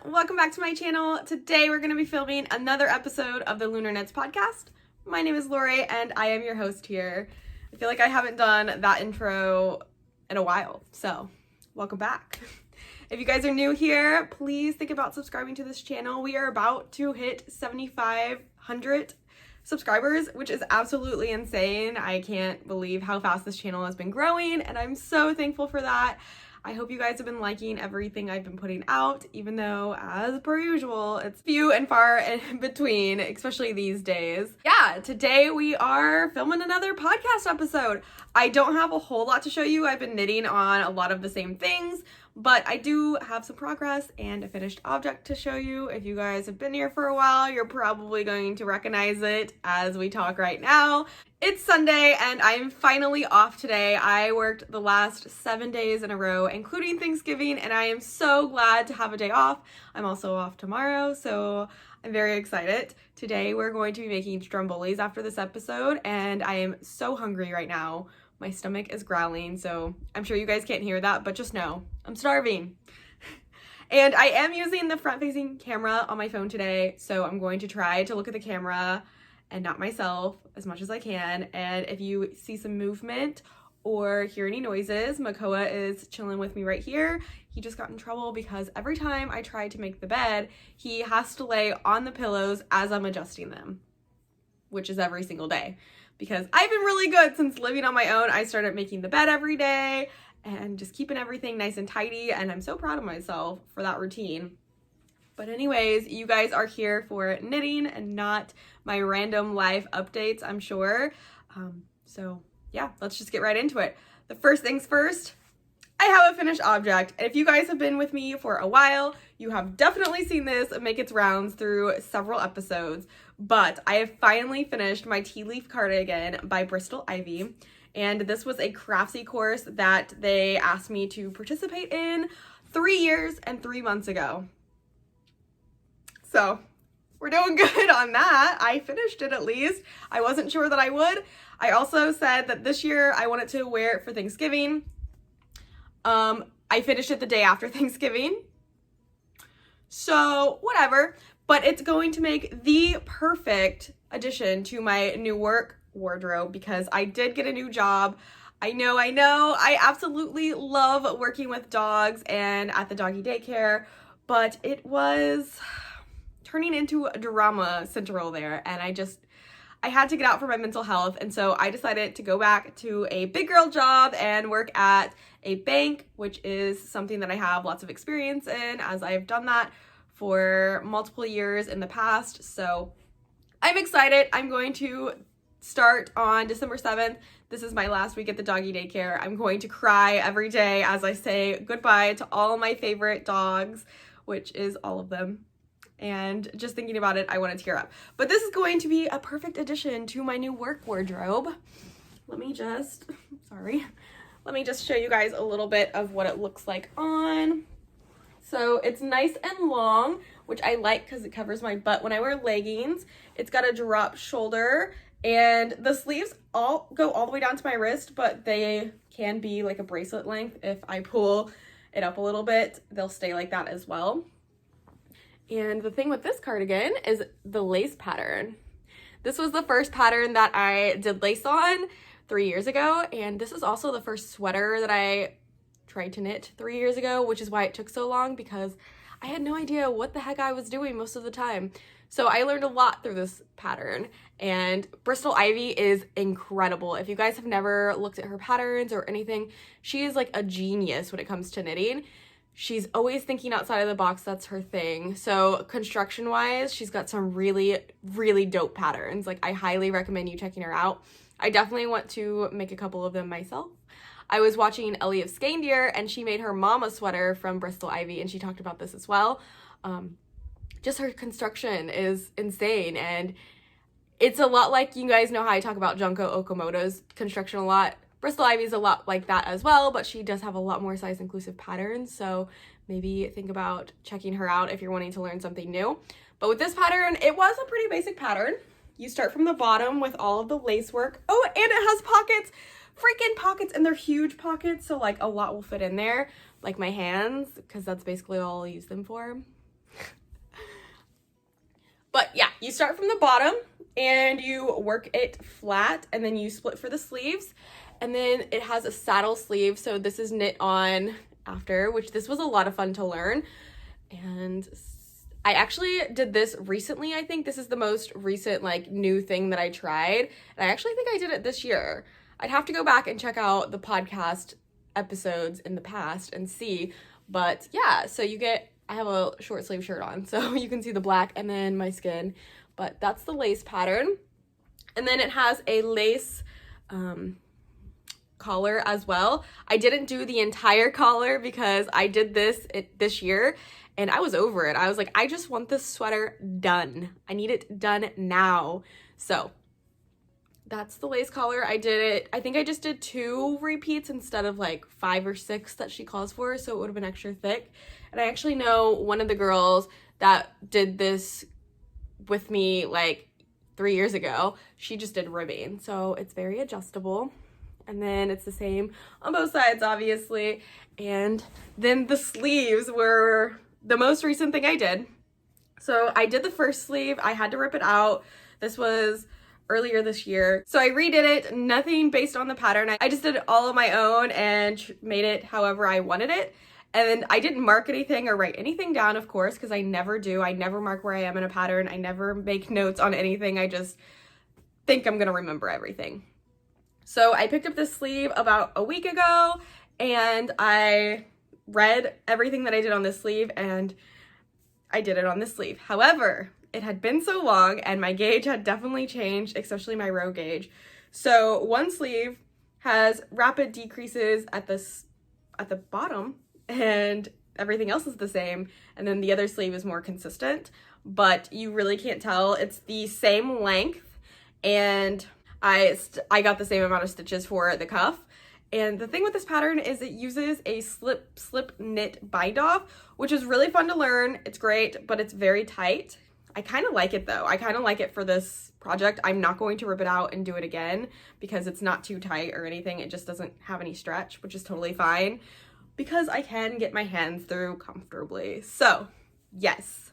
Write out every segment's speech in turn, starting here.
welcome back to my channel. Today we're going to be filming another episode of the Lunar Knits Podcast. My name is Lori and I am your host here. I feel like I haven't done that intro in a while, so welcome back. If you guys are new here, please think about subscribing to this channel. We are about to hit 7,500 subscribers, which is absolutely insane. I can't believe how fast this channel has been growing, and I'm so thankful for that. I hope you guys have been liking everything I've been putting out, even though, as per usual, it's few and far in between, especially these days. Yeah, today we are filming another podcast episode. I don't have a whole lot to show you. I've been knitting on a lot of the same things, but I do have some progress and a finished object to show you. If you guys have been here for a while, you're probably going to recognize it as we talk right now. It's Sunday and I'm finally off today. I worked the last 7 days in a row, including Thanksgiving, and I am so glad to have a day off. I'm also off tomorrow, so I'm very excited. Today we're going to be making strombolis after this episode, and I am so hungry right now. My stomach is growling, so I'm sure you guys can't hear that, but just know I'm starving. And I am using the front-facing camera on my phone today, so I'm going to try to look at the camera and not myself as much as I can. And if you see some movement or hear any noises, Makoa is chilling with me right here. He just got in trouble because every time I try to make the bed, he has to lay on the pillows as I'm adjusting them, which is every single day. Because I've been really good since living on my own. I started making the bed every day and just keeping everything nice and tidy, and I'm so proud of myself for that routine. But anyways, you guys are here for knitting and not my random life updates, I'm sure. So yeah, let's just get right into it. The first things first, I have a finished object. And if you guys have been with me for a while, you have definitely seen this make its rounds through several episodes. But I have finally finished my tea leaf cardigan by Bristol Ivy. And this was a craftsy course that they asked me to participate in 3 years and 3 months ago. So we're doing good on that. I finished it at least. I wasn't sure that I would. I also said that this year I wanted to wear it for Thanksgiving. I finished it the day after Thanksgiving. So whatever, but it's going to make the perfect addition to my new work wardrobe because I did get a new job. I know. I absolutely love working with dogs and at the doggy daycare, but it was turning into a drama central there, and I had to get out for my mental health, and so I decided to go back to a big girl job and work at a bank, which is something that I have lots of experience in, as I've done that for multiple years in the past. So I'm excited. I'm going to start on December 7th. This is my last week at the doggy daycare. I'm going to cry every day as I say goodbye to all my favorite dogs, which is all of them. And just thinking about it, I want to tear up. But this is going to be a perfect addition to my new work wardrobe. Let me just show you guys a little bit of what it looks like on. So it's nice and long, which I like because it covers my butt when I wear leggings. It's got a drop shoulder, and the sleeves all go all the way down to my wrist, but they can be like a bracelet length. If I pull it up a little bit, they'll stay like that as well. And the thing with this cardigan is the lace pattern. This was the first pattern that I did lace on 3 years ago, and this is also the first sweater that I tried to knit 3 years ago, which is why it took so long, because I had no idea what the heck I was doing most of the time. So I learned a lot through this pattern, and Bristol Ivy is incredible. If you guys have never looked at her patterns or anything, she is like a genius when it comes to knitting. She's always thinking outside of the box. That's her thing. So construction wise, she's got some really, really dope patterns. Like, I highly recommend you checking her out. I definitely want to make a couple of them myself. I was watching Ellie of Skandir, and she made her mama sweater from Bristol Ivy, and she talked about this as well. Just her construction is insane, and it's a lot like, you guys know how I talk about Junko Okamoto's construction a lot. Bristol Ivy is a lot like that as well, but she does have a lot more size inclusive patterns, so maybe think about checking her out if you're wanting to learn something new. But with this pattern, it was a pretty basic pattern. You start from the bottom with all of the lace work. Oh, and it has pockets, freaking pockets, and they're huge pockets, so like a lot will fit in there, like my hands, because that's basically all I'll use them for. But yeah, you start from the bottom and you work it flat, and then you split for the sleeves. And then it has a saddle sleeve, so this is knit on after, which this was a lot of fun to learn. And I actually did this recently. I think this is the most recent like new thing that I tried. And I actually think I did it this year. I'd have to go back and check out the podcast episodes in the past and see. But yeah, so I have a short sleeve shirt on, so you can see the black and then my skin. But that's the lace pattern. And then it has a lace collar as well. I didn't do the entire collar because I did this year and I was over it. I was like, I just want this sweater done. I need it done now. So that's the lace collar. I think I just did 2 repeats instead of like 5 or 6 that she calls for, so it would have been extra thick. And I actually know one of the girls that did this with me like 3 years ago. She just did ribbing, so it's very adjustable. And then it's the same on both sides, obviously. And then the sleeves were the most recent thing I did. So I did the first sleeve. I had to rip it out. This was earlier this year. So I redid it, nothing based on the pattern. I just did it all on my own and made it however I wanted it. And then I didn't mark anything or write anything down, of course, because I never do. I never mark where I am in a pattern. I never make notes on anything. I just think I'm gonna remember everything. So I picked up this sleeve about a week ago and I read everything that I did on this sleeve and I did it on this sleeve. However, it had been so long and my gauge had definitely changed, especially my row gauge. So one sleeve has rapid decreases at the bottom and everything else is the same. And then the other sleeve is more consistent, but you really can't tell. It's the same length and I got the same amount of stitches for the cuff. And the thing with this pattern is it uses a slip knit bind off, which is really fun to learn. It's great, but it's very tight. I kind of like it though. I kind of like it for this project. I'm not going to rip it out and do it again because it's not too tight or anything. It just doesn't have any stretch, which is totally fine because I can get my hands through comfortably. So yes.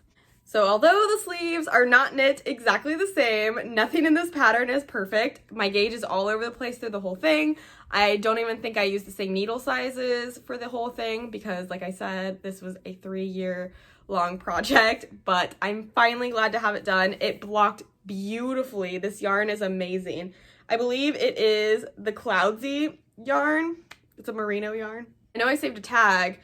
So although the sleeves are not knit exactly the same, nothing in this pattern is perfect. My gauge is all over the place through the whole thing. I don't even think I used the same needle sizes for the whole thing because, like I said, this was a 3-year long project, but I'm finally glad to have it done. It blocked beautifully. This yarn is amazing. I believe it is the Cloudsy yarn. It's a merino yarn. I know I saved a tag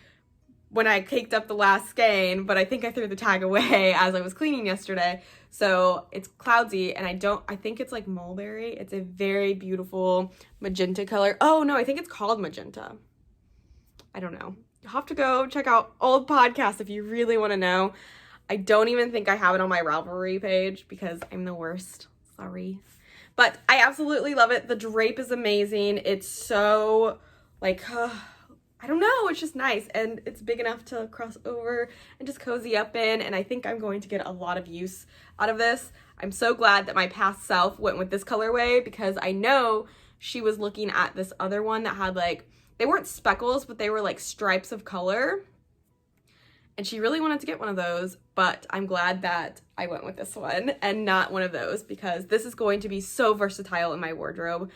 when I caked up the last skein, but I think I threw the tag away as I was cleaning yesterday. So it's Cloudsy, and I think it's like mulberry. It's a very beautiful magenta color. Oh no, I think it's called magenta. I don't know. You'll have to go check out old podcasts if you really want to know. I don't even think I have it on my Ravelry page because I'm the worst. Sorry. But I absolutely love it. The drape is amazing. It's so like, I don't know, it's just nice and it's big enough to cross over and just cozy up in, and I think I'm going to get a lot of use out of this. I'm so glad that my past self went with this colorway because I know she was looking at this other one that had like, they weren't speckles, but they were like stripes of color. And she really wanted to get one of those, but I'm glad that I went with this one and not one of those because this is going to be so versatile in my wardrobe.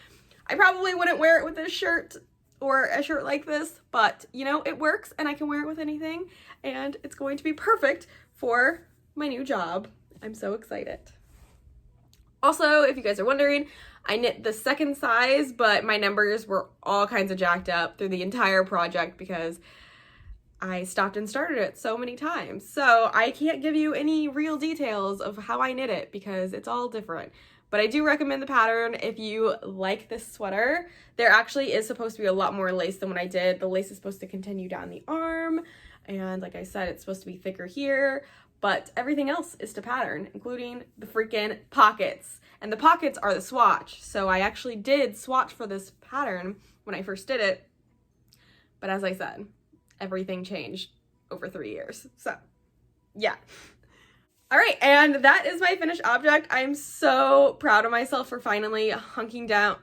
I probably wouldn't wear it with this shirt or a shirt like this, but you know, it works and I can wear it with anything and it's going to be perfect for my new job. I'm so excited. Also, if you guys are wondering, I knit the second size, but my numbers were all kinds of jacked up through the entire project because I stopped and started it so many times. So I can't give you any real details of how I knit it because it's all different. But I do recommend the pattern if you like this sweater. There actually is supposed to be a lot more lace than what I did. The lace is supposed to continue down the arm. And like I said, it's supposed to be thicker here. But everything else is to pattern, including the freaking pockets. And the pockets are the swatch. So I actually did swatch for this pattern when I first did it. But as I said, everything changed over 3 years. So yeah. All right, and that is my finished object. I'm so proud of myself for finally hunkering?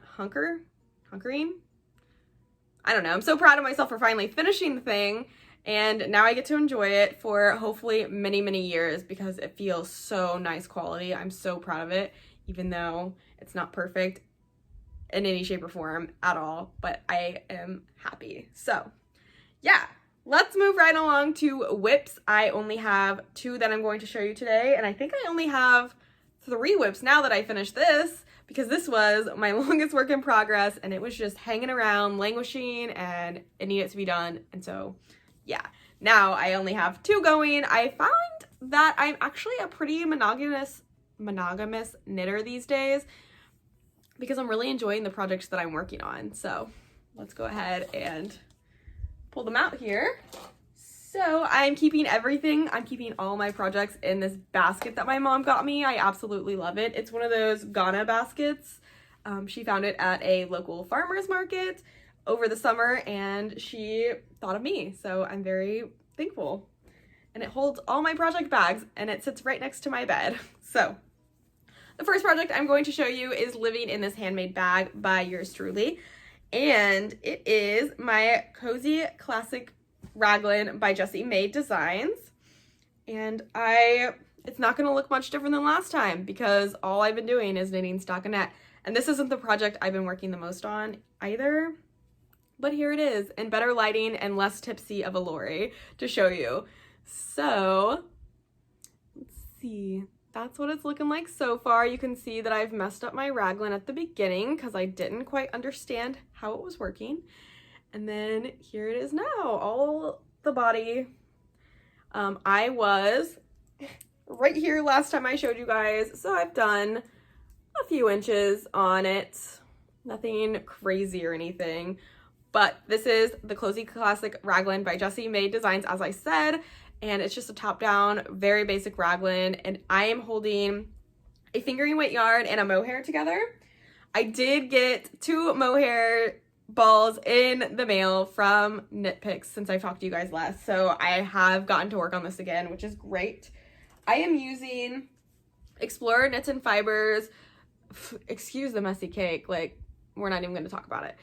I don't know. I'm so proud of myself for finally finishing the thing And now I get to enjoy it for hopefully many, many years because it feels so nice quality. I'm so proud of it, even though it's not perfect in any shape or form at all, but I am happy. So yeah, let's move right along to whips. I only have 2 that I'm going to show you today, and I think I only have 3 whips now that I finished this, because this was my longest work in progress and it was just hanging around, languishing, and it needed to be done. And so yeah, now I only have 2 going. I found that I'm actually a pretty monogamous knitter these days because I'm really enjoying the projects that I'm working on. So let's go ahead and pull them out here. So I'm keeping everything. I'm keeping all my projects in this basket that my mom got me. I absolutely love it. It's one of those Ghana baskets. She found it at a local farmer's market over the summer and she thought of me. So I'm very thankful. And it holds all my project bags and it sits right next to my bed. So the first project I'm going to show you is Living in This Handmade Bag by yours truly. And it is my Cozy Classic Raglan by Jessie Made Designs. And it's not going to look much different than last time because all I've been doing is knitting stockinette. And this isn't the project I've been working the most on either. But here it is in better lighting and less tipsy of a Lori to show you. So let's see. That's what it's looking like so far. You can see that I've messed up my raglan at the beginning because I didn't quite understand how it was working. And then here it is now, all the body. I was right here last time I showed you guys, so I've done a few inches on it. Nothing crazy or anything. But this is the Cozy Classic Raglan by Jessie Made Designs, as I said. And it's just a top-down, very basic raglan. And I am holding a fingering weight yarn and a mohair together. I did get 2 mohair balls in the mail from Knit Picks since I talked to you guys last. So I have gotten to work on this again, which is great. I am using Explorer Knits and Fibers. Excuse the messy cake. Like, we're not even going to talk about it.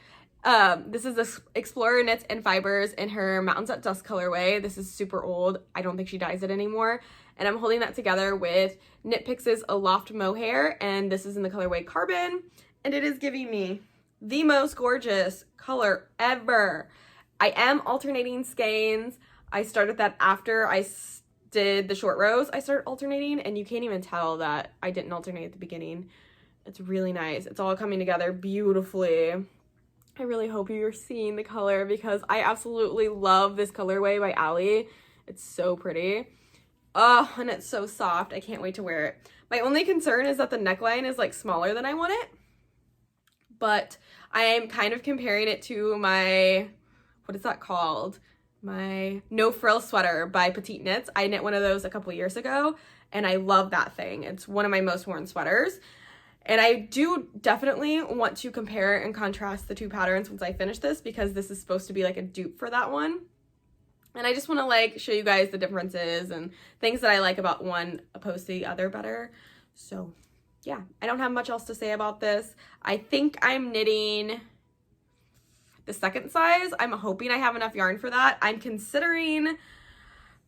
This is the Explorer Knits and Fibers in her Mountains at Dusk colorway. This is super old. I don't think she dyes it anymore. And I'm holding that together with Knit Picks' Aloft Mohair, and this is in the colorway Carbon. And it is giving me the most gorgeous color ever. I am alternating skeins. I started that after I did the short rows. I started alternating, and you can't even tell that I didn't alternate at the beginning. It's really nice. It's all coming together beautifully. I really hope you're seeing the color because I absolutely love this colorway by Allie. It's so pretty. Oh, and it's so soft. I can't wait to wear it. My only concern is that the neckline is like smaller than I want it. But I am kind of comparing it to my, what is that called? My No Frill Sweater by Petite Knits. I knit one of those a couple years ago and I love that thing. It's one of my most worn sweaters. And I do definitely want to compare and contrast the 2 patterns once I finish this because this is supposed to be like a dupe for that one. And I just want to like show you guys the differences and things that I like about one opposed to the other better. So yeah, I don't have much else to say about this. I think I'm knitting the second size. I'm hoping I have enough yarn for that. I'm considering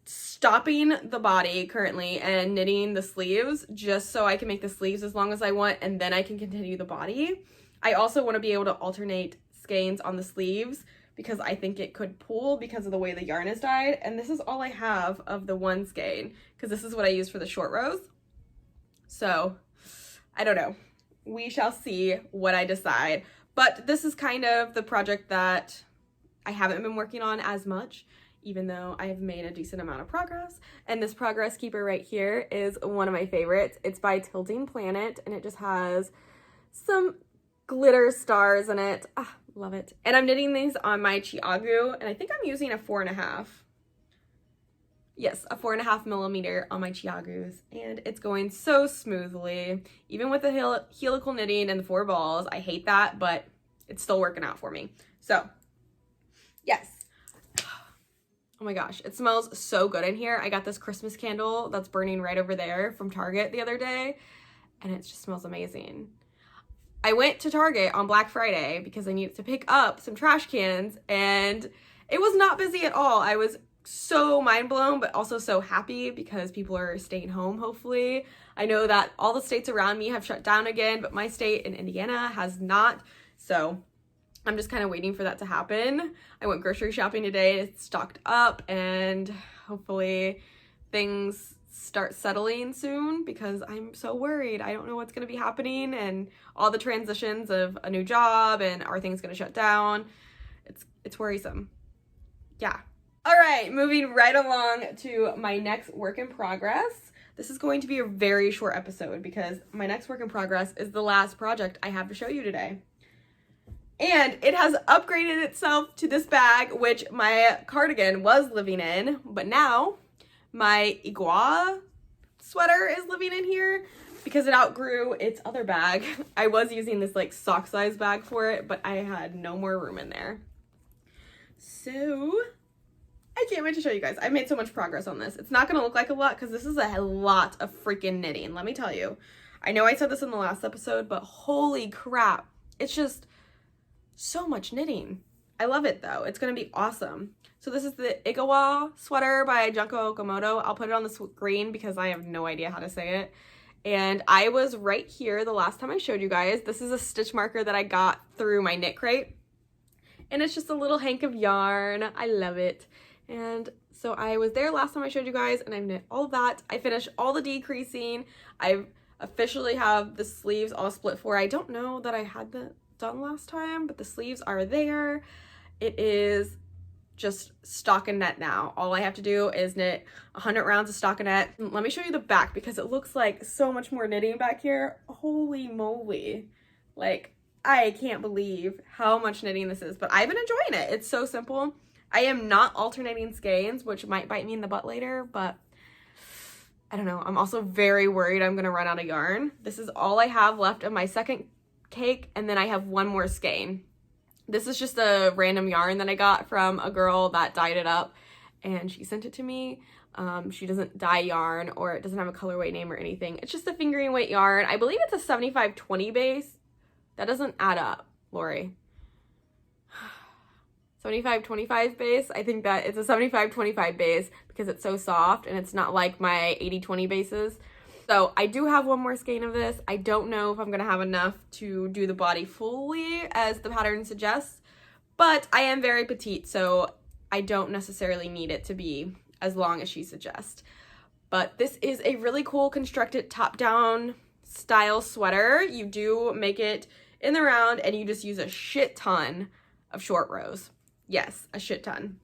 stopping the body currently and knitting the sleeves just so I can make the sleeves as long as I want and then I can continue the body. I also want to be able to alternate skeins on the sleeves because I think it could pull because of the way the yarn is dyed, and this is all I have of the one skein because this is what I use for the short rows. So I don't know. We shall see what I decide, but this is kind of the project that I haven't been working on as much, even though I have made a decent amount of progress. And this progress keeper right here is one of my favorites. It's by Tilting Planet, and it just has some glitter stars in it. Ah, love it. And I'm knitting these on my Chiagu, and I think I'm using a 4.5. Yes, a 4.5 millimeter on my Chiagus, and it's going so smoothly. Even with the helical knitting and the 4 balls, I hate that, but it's still working out for me. So, yes. Oh my gosh, it smells so good in here. I got this Christmas candle that's burning right over there from Target the other day, and it just smells amazing. I went to Target on Black Friday because I needed to pick up some trash cans, and it was not busy at all. I was so mind blown, but also so happy because people are staying home, hopefully. I know that all the states around me have shut down again, but my state in Indiana has not. So I'm just kind of waiting for that to happen. I went grocery shopping today. It's stocked up, and hopefully things start settling soon because I'm so worried. I don't know what's going to be happening, and all the transitions of a new job, and are things going to shut down? It's worrisome. Yeah. All right, moving right along to my next work in progress. This is going to be a very short episode because my next work in progress is the last project I have to show you today. And it has upgraded itself to this bag, which my cardigan was living in, but now my Ichiwa Sweater is living in here because it outgrew its other bag. I was using this like sock size bag for it, but I had no more room in there. So I can't wait to show you guys. I made so much progress on this. It's not going to look like a lot because this is a lot of freaking knitting, let me tell you. I know I said this in the last episode, but holy crap. It's just so much knitting. I love it though. It's going to be awesome. So this is the Ichiwa Sweater by Junko Okamoto. I'll put it on the screen because I have no idea how to say it. And I was right here the last time I showed you guys. This is a stitch marker that I got through my knit crate. And it's just a little hank of yarn. I love it. And so I was there last time I showed you guys, and I've knit all of that. I finished all the decreasing. I've officially have the sleeves all split for. I don't know that I had that done last time, but the sleeves are there. It is just stockinette now. All I have to do is knit 100 rounds of stockinette. Let me show you the back because it looks like so much more knitting back here. Holy moly. Like, I can't believe how much knitting this is, but I've been enjoying it. It's so simple. I am not alternating skeins, which might bite me in the butt later, but I don't know. I'm also very worried I'm going to run out of yarn. This is all I have left of my second cake, and then I have one more skein. This is just a random yarn that I got from a girl that dyed it up, and she sent it to me. She doesn't dye yarn, or it doesn't have a colorway name or anything. It's just a fingering weight yarn. I believe it's a 75/20 base. That doesn't add up, Lori. 75/25 base. I think that it's a 75/25 base because it's so soft and it's not like my 80/20 bases. So I do have one more skein of this. I don't know if I'm going to have enough to do the body fully as the pattern suggests, but I am very petite, so I don't necessarily need it to be as long as she suggests. But this is a really cool constructed top-down style sweater. You do make it in the round and you just use a shit ton of short rows. Yes, a shit ton.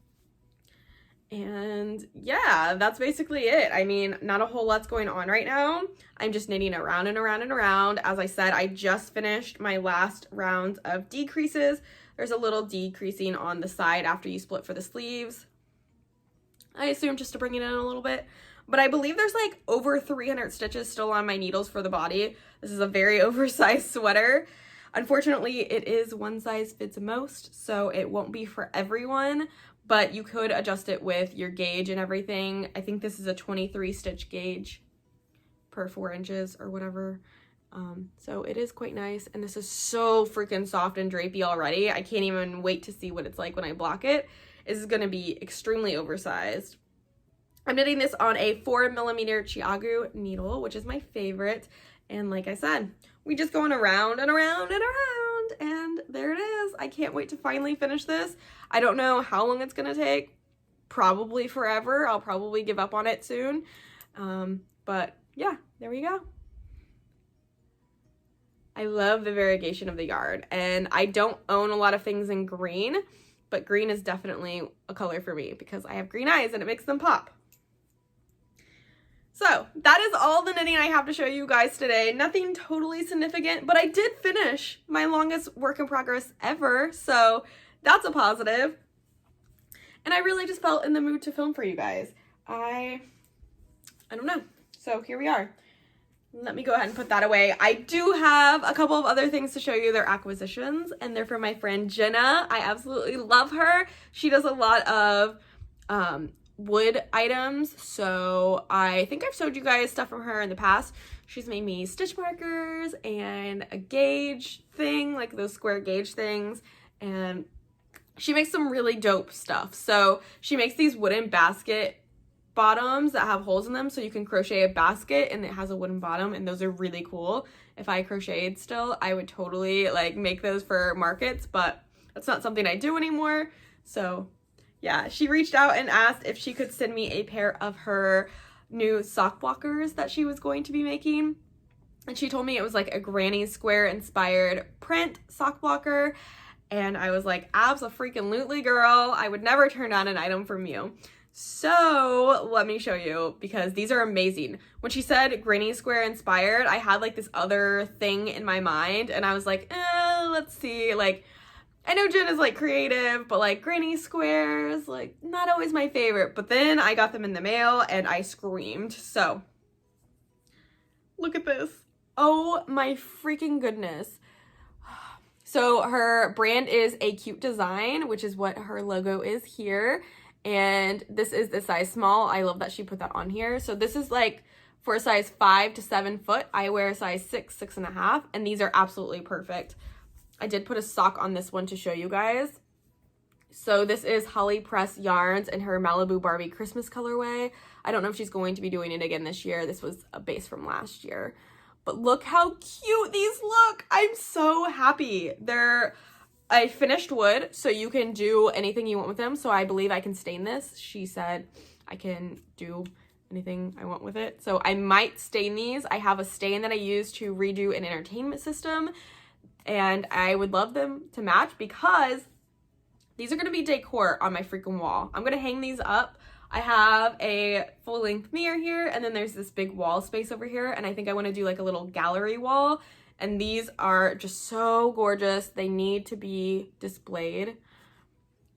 And yeah, that's basically it. I mean, not a whole lot's going on right now. I'm just knitting around and around and around. As I said, I just finished my last round of decreases. There's a little decreasing on the side after you split for the sleeves. I assume just to bring it in a little bit. But I believe there's like over 300 stitches still on my needles for the body. This is a very oversized sweater. Unfortunately, it is one size fits most, so it won't be for everyone, but you could adjust it with your gauge and everything. I think this is a 23 stitch gauge per 4 inches or whatever. So it is quite nice, and this is so freaking soft and drapey already. I can't even wait to see what it's like when I block it. This is going to be extremely oversized. I'm knitting this on a 4mm Chiagu needle, which is my favorite. And like I said, we just going around and around and around, and there it is. I can't wait to finally finish this. I don't know how long it's going to take. Probably forever. I'll probably give up on it soon. But yeah, there we go. I love the variegation of the yarn, and I don't own a lot of things in green, but green is definitely a color for me because I have green eyes and it makes them pop. So that is all the knitting I have to show you guys today. Nothing totally significant, but I did finish my longest work in progress ever, so that's a positive. And I really just felt in the mood to film for you guys. I don't know. So here we are. Let me go ahead and put that away. I do have a couple of other things to show you. They're acquisitions, and they're from my friend Jenna. I absolutely love her. She does a lot of wood items, so I think I've showed you guys stuff from her in the past. She's made me stitch markers and a gauge thing, like those square gauge things, and she makes some really dope stuff. So she makes these wooden basket bottoms that have holes in them, so you can crochet a basket and it has a wooden bottom, and those are really cool. If I crocheted still, I would totally like make those for markets, but that's not something I do anymore. So yeah, she reached out and asked if she could send me a pair of her new sock blockers that she was going to be making. And she told me it was like a granny square inspired print sock blocker. And I was like, abso-freaking-lutely, girl. I would never turn down an item from you. So let me show you, because these are amazing. When she said granny square inspired, I had like this other thing in my mind, and I was like, let's see. Like, I know Jen is like creative, but like granny squares, like not always my favorite. But then I got them in the mail and I screamed. So look at this. Oh my freaking goodness. So her brand is A Cute Design, which is what her logo is here. And this is the size small. I love that she put that on here. So this is like for a size 5 to 7 foot. I wear a size 6, 6.5, and these are absolutely perfect. I did put a sock on this one to show you guys. So this is Holly Press Yarns in her Malibu Barbie Christmas colorway. I don't know if she's going to be doing it again this year. This was a base from last year. But look how cute these look. I'm so happy. They're a finished wood, so you can do anything you want with them. So I believe I can stain this. She said I can do anything I want with it. So I might stain these. I have a stain that I use to redo an entertainment system, and I would love them to match because these are going to be decor on my freaking wall. I'm going to hang these up. I have a full-length mirror here, and then there's this big wall space over here, and I think I want to do like a little gallery wall, and these are just so gorgeous. They need to be displayed.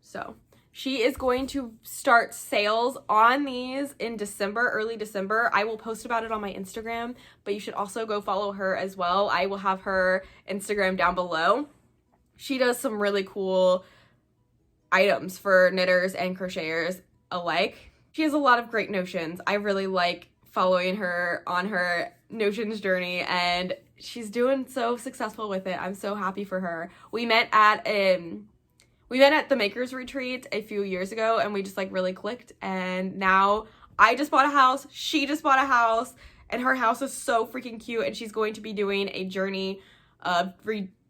So she is going to start sales on these in December, early December. I will post about it on my Instagram, but you should also go follow her as well. I will have her Instagram down below. She does some really cool items for knitters and crocheters alike. She has a lot of great notions. I really like following her on her notions journey, and she's doing so successful with it. I'm so happy for her. We met at the Makers Retreat a few years ago, and we just like really clicked, and now I just bought a house, she just bought a house, and her house is so freaking cute, and she's going to be doing a journey of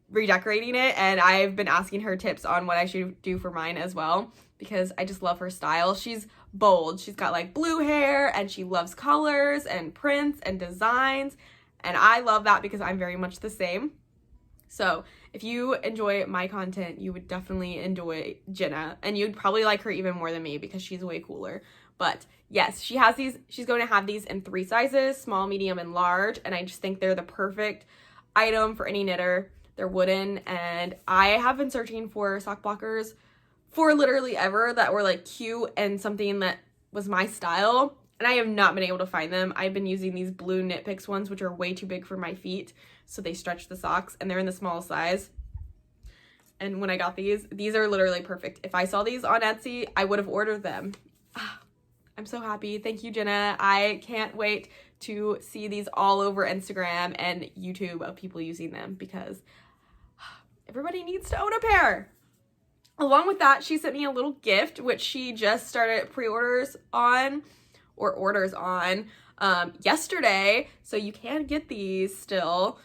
redecorating it, and I've been asking her tips on what I should do for mine as well, because I just love her style. She's bold. She's got like blue hair, and she loves colors and prints and designs, and I love that because I'm very much the same. So if you enjoy my content, you would definitely enjoy Jenna, and you'd probably like her even more than me because she's way cooler. But yes, she has these. She's going to have these in 3 sizes, small, medium, and large, and I just think they're the perfect item for any knitter. They're wooden, and I have been searching for sock blockers for literally ever that were like cute and something that was my style, and I have not been able to find them. I've been using these blue Knit Picks ones, which are way too big for my feet, so they stretch the socks, and they're in the small size. And when I got these are literally perfect. If I saw these on Etsy, I would have ordered them. I'm so happy. Thank you, Jenna. I can't wait to see these all over Instagram and YouTube of people using them, because everybody needs to own a pair. Along with that, she sent me a little gift, which she just started pre-orders on, or orders on, yesterday. So you can get these still.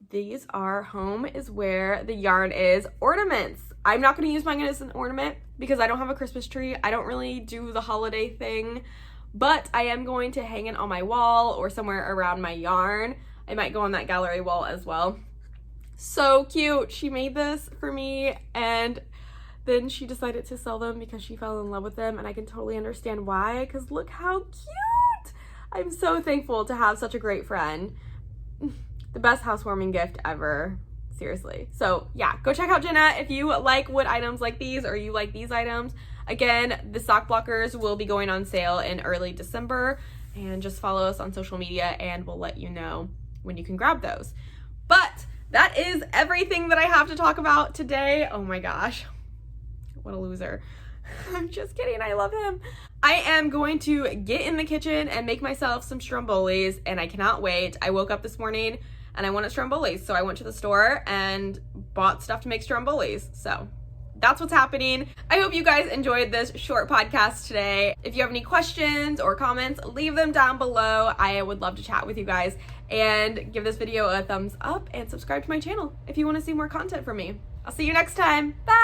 These are Home is Where the Yarn Is ornaments. I'm not going to use mine as an ornament because I don't have a Christmas tree. I don't really do the holiday thing, but I am going to hang it on my wall or somewhere around my yarn. I might go on that gallery wall as well. So cute. She made this for me, and then she decided to sell them because she fell in love with them, and I can totally understand why, because look how cute. I'm so thankful to have such a great friend. The best housewarming gift ever. Seriously. So yeah, go check out Jenna if you like wood items like these, or you like these items. Again, the sock blockers will be going on sale in early December, and just follow us on social media and we'll let you know when you can grab those. But that is everything that I have to talk about today. Oh my gosh. What a loser. I'm just kidding. I love him. I am going to get in the kitchen and make myself some strombolis, and I cannot wait. I woke up this morning and I wanted strombolis, so I went to the store and bought stuff to make strombolis. So that's what's happening. I hope you guys enjoyed this short podcast today. If you have any questions or comments, leave them down below. I would love to chat with you guys, and give this video a thumbs up and subscribe to my channel if you want to see more content from me. I'll see you next time. Bye!